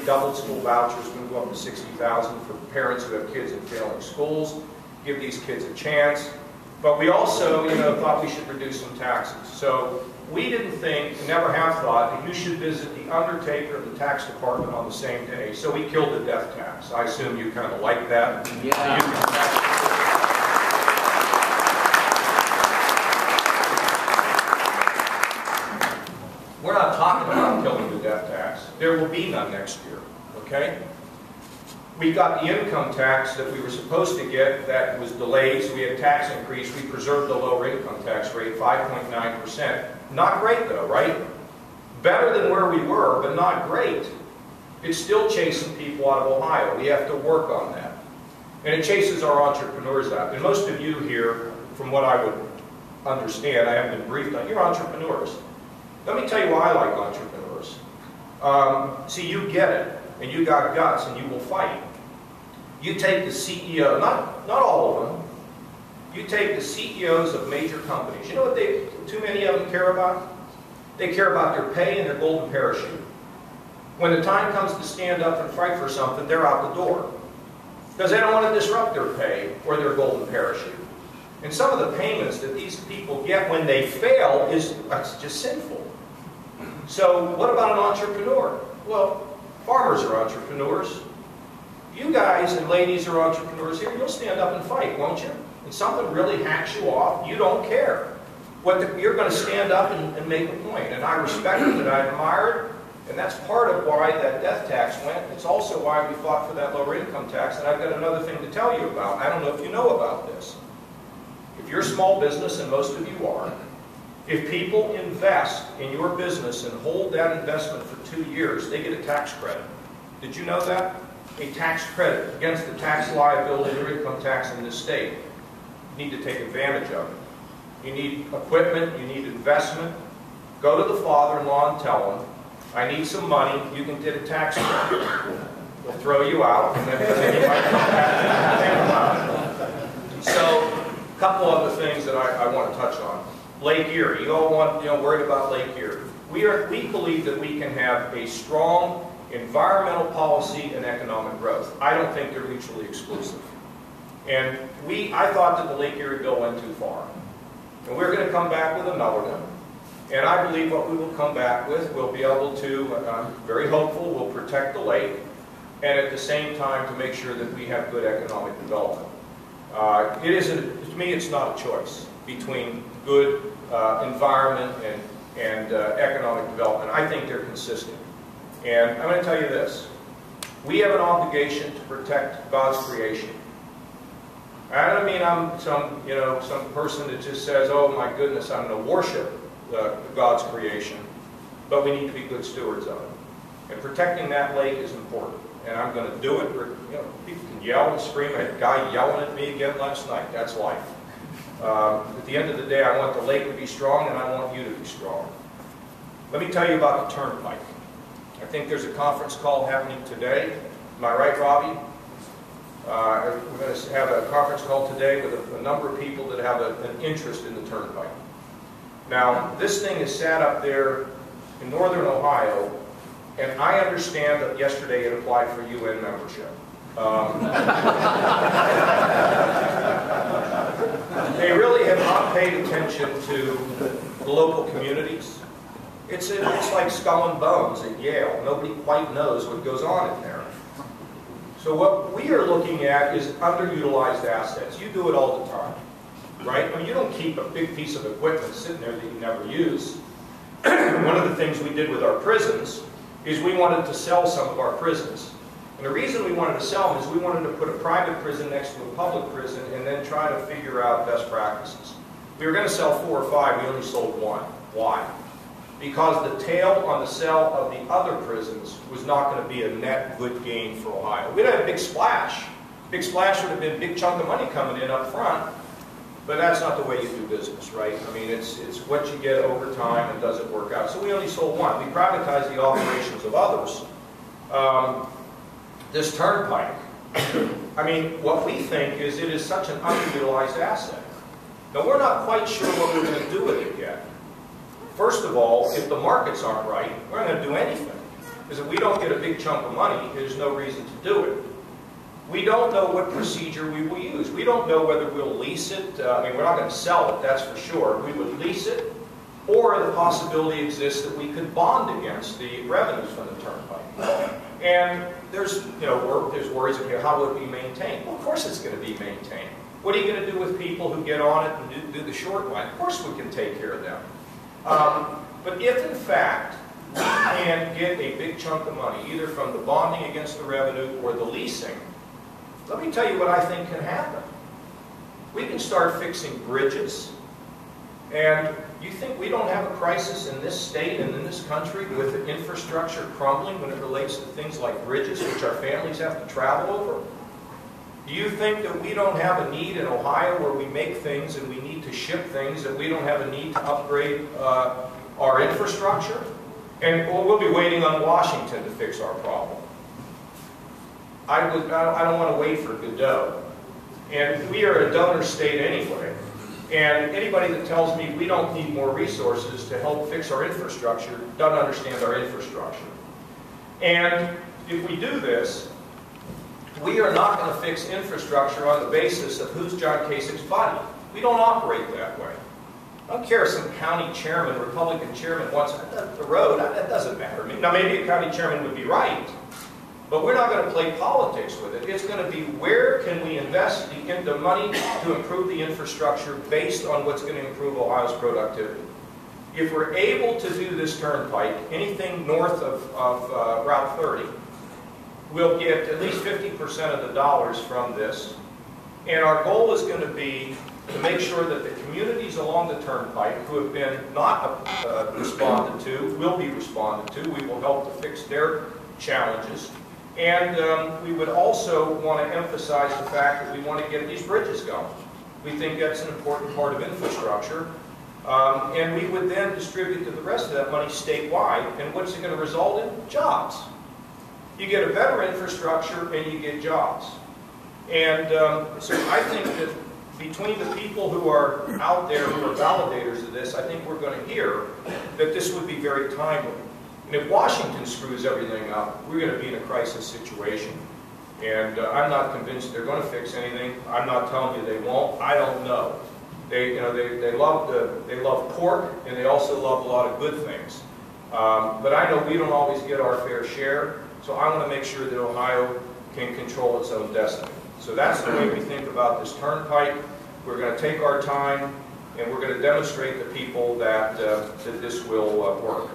doubled school vouchers, going to go up to $60,000 for parents who have kids in failing schools, give these kids a chance. But we also, thought we should reduce some taxes. So we didn't think, never have thought, that you should visit the undertaker and the tax department on the same day. So we killed the death tax. I assume you kind of like that. Yeah. We're not talking about killing the death tax. There will be none next year, okay? We got the income tax that we were supposed to get that was delayed, so we had a tax increase. We preserved the lower income tax rate, 5.9%. Not great though, right? Better than where we were, but not great. It's still chasing people out of Ohio. We have to work on that. And it chases our entrepreneurs out. And most of you here, from what I would understand, I haven't been briefed on, you're entrepreneurs. Let me tell you why I like entrepreneurs. See, you get it. And you got guts, and you will fight. You take the CEO, not all of them, you take the CEOs of major companies. You know what too many of them care about? They care about their pay and their golden parachute. When the time comes to stand up and fight for something, they're out the door. Because they don't want to disrupt their pay or their golden parachute. And some of the payments that these people get when they fail is just sinful. So what about an entrepreneur? Well, farmers are entrepreneurs. You guys and ladies are entrepreneurs here. You'll stand up and fight, won't you? And something really hacks you off, you don't care. You're going to stand up and make a point. And I respect it and I admire it. And that's part of why that death tax went. It's also why we fought for that lower income tax. And I've got another thing to tell you about. I don't know if you know about this. If you're a small business, and most of you are, if people invest in your business and hold that investment for 2 years, they get a tax credit. Did you know that? A tax credit against the tax liability or income tax in this state. You need to take advantage of it. You need equipment, you need investment. Go to the father-in-law and tell him, I need some money, you can get a tax credit. They'll throw you out, and then you might come back and think about it. So, a couple other things that I want to touch on. Lake Erie. You all worried about Lake Erie. We believe that we can have a strong environmental policy and economic growth. I don't think they're mutually exclusive. And I thought that the Lake Erie bill went too far. And we're going to come back with another one. And I believe what we will come back with, we'll be able to, I'm very hopeful, we'll protect the lake, and at the same time to make sure that we have good economic development. To me, it's not a choice between good environment and economic development. I think they're consistent. And I'm going to tell you this. We have an obligation to protect God's creation. I don't mean I'm some person that just says, oh my goodness, I'm going to worship God's creation. But we need to be good stewards of it. And protecting that lake is important. And I'm going to do it. People can yell and scream. I had a guy yelling at me again last night. That's life. At the end of the day, I want the lake to be strong, and I want you to be strong. Let me tell you about the Turnpike. I think there's a conference call happening today. Am I right, Robbie? We're going to have a conference call today with a number of people that have an interest in the Turnpike. Now, this thing is sat up there in northern Ohio, and I understand that yesterday it applied for UN membership. They really have not paid attention to the local communities. It's like Skull and Bones at Yale. Nobody quite knows what goes on in there. So what we are looking at is underutilized assets. You do it all the time, right? I mean, you don't keep a big piece of equipment sitting there that you never use. One of the things we did with our prisons is we wanted to sell some of our prisons. And the reason we wanted to sell them is we wanted to put a private prison next to a public prison and then try to figure out best practices. We were going to sell 4 or 5, we only sold 1. Why? Because the tail on the sale of the other prisons was not going to be a net good gain for Ohio. We'd have a big splash. Big splash would have been a big chunk of money coming in up front, but that's not the way you do business, right? I mean, it's what you get over time and does it work out. So we only sold 1. We privatized the operations of others. This Turnpike, I mean, what we think is it is such an underutilized asset. Now, we're not quite sure what we're going to do with it yet. First of all, if the markets aren't right, we're not going to do anything. Because if we don't get a big chunk of money, there's no reason to do it. We don't know what procedure we will use. We don't know whether we'll lease it. I mean, we're not going to sell it, that's for sure. We would lease it, or the possibility exists that we could bond against the revenues from the turnpike. And there's, there's worries of how will it be maintained. Well, of course it's going to be maintained. What are you going to do with people who get on it and do the short line? Of course we can take care of them. But if in fact we can get a big chunk of money, either from the bonding against the revenue or the leasing, let me tell you what I think can happen. We can start fixing bridges. And you think we don't have a crisis in this state and in this country with the infrastructure crumbling when it relates to things like bridges, which our families have to travel over? Do you think that we don't have a need in Ohio where we make things and we need to ship things, that we don't have a need to upgrade our infrastructure? And we'll be waiting on Washington to fix our problem. I don't want to wait for Godot. And we are a donor state anyway. And anybody that tells me we don't need more resources to help fix our infrastructure doesn't understand our infrastructure. And if we do this, we are not going to fix infrastructure on the basis of who's John Kasich's buddy. We don't operate that way. I don't care if some county chairman, Republican chairman wants the road, that doesn't matter. Now maybe a county chairman would be right, but we're not going to play politics with it. It's going to be where can we invest the money to improve the infrastructure based on what's going to improve Ohio's productivity. If we're able to do this turnpike, anything north of Route 30, we'll get at least 50% of the dollars from this. And our goal is going to be to make sure that the communities along the turnpike who have been not responded to will be responded to. We will help to fix their challenges. And we would also want to emphasize the fact that we want to get these bridges going. We think that's an important part of infrastructure. And we would then distribute the rest of that money statewide. And what's it going to result in? Jobs. You get a better infrastructure and you get jobs. And so I think that between the people who are out there who are validators of this, I think we're going to hear that this would be very timely. And if Washington screws everything up, we're going to be in a crisis situation. And I'm not convinced they're going to fix anything. I'm not telling you they won't. I don't know. They love pork, and they also love a lot of good things. But I know we don't always get our fair share. So I want to make sure that Ohio can control its own destiny. So that's the way we think about this turnpike. We're going to take our time, and we're going to demonstrate to people that, that this will work.